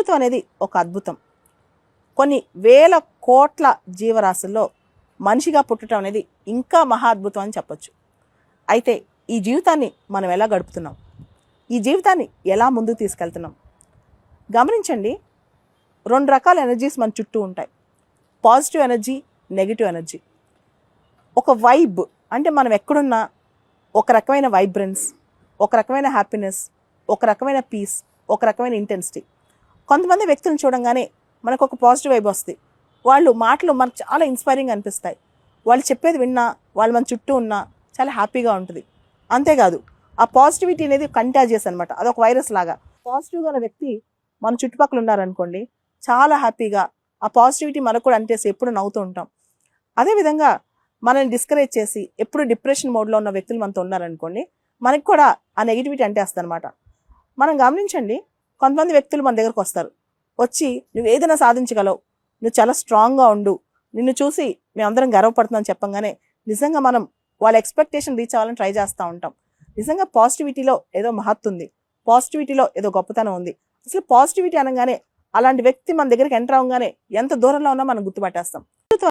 జీవితం అనేది ఒక అద్భుతం. కొన్ని వేల కోట్ల జీవరాశుల్లో మనిషిగా పుట్టడం అనేది ఇంకా మహా అద్భుతం అని చెప్పొచ్చు. అయితే ఈ జీవితాన్ని మనం ఎలా గడుపుతున్నాం, ఈ జీవితాన్ని ఎలా ముందుకు తీసుకెళ్తున్నాం గమనించండి. 2 రకాల ఎనర్జీస్ మన చుట్టూ ఉంటాయి, పాజిటివ్ ఎనర్జీ, నెగిటివ్ ఎనర్జీ. ఒక వైబ్ అంటే మనం ఎక్కడున్నా ఒక రకమైన వైబ్రెన్స్, ఒక రకమైన హ్యాపీనెస్, ఒక రకమైన పీస్, ఒక రకమైన ఇంటెన్సిటీ. కొంతమంది వ్యక్తులను చూడంగానే మనకు ఒక పాజిటివ్ వైబ్ వస్తుంది. వాళ్ళు మాటలు మనకు చాలా ఇన్స్పైరింగ్ అనిపిస్తాయి. వాళ్ళు చెప్పేది విన్నా, వాళ్ళు మన చుట్టూ ఉన్నా చాలా హ్యాపీగా ఉంటుంది. అంతేకాదు ఆ పాజిటివిటీ అనేది కంటాజియస్ అనమాట, అదొక వైరస్ లాగా. పాజిటివ్గా ఉన్న వ్యక్తి మన చుట్టుపక్కల ఉన్నారనుకోండి, చాలా హ్యాపీగా ఆ పాజిటివిటీ మనకు కూడా అంటేసి ఎప్పుడు నవ్వుతూ ఉంటాం. అదేవిధంగా మనల్ని డిస్కరేజ్ చేసి ఎప్పుడు డిప్రెషన్ మోడ్లో ఉన్న వ్యక్తులు మనతో ఉన్నారనుకోండి, మనకి కూడా ఆ నెగిటివిటీ అంటేస్తుంది అనమాట. మనం గమనించండి, కొంతమంది వ్యక్తులు మన దగ్గరకు వస్తారు, వచ్చి నువ్వు ఏదైనా సాధించగలవు, నువ్వు చాలా స్ట్రాంగ్గా ఉండు, నిన్ను చూసి మేమందరం గర్వపడుతున్నాం చెప్పంగానే నిజంగా మనం వాళ్ళ ఎక్స్పెక్టేషన్ రీచ్ అవ్వాలని ట్రై చేస్తూ ఉంటాం. నిజంగా పాజిటివిటీలో ఏదో మహత్తు ఉంది, పాజిటివిటీలో ఏదో గొప్పతనం ఉంది. అసలు పాజిటివిటీ అనగానే అలాంటి వ్యక్తి మన దగ్గరికి ఎంటర్ అవ్వగానే ఎంత దూరంలో ఉన్నా మనం గుర్తుపట్టేస్తాం.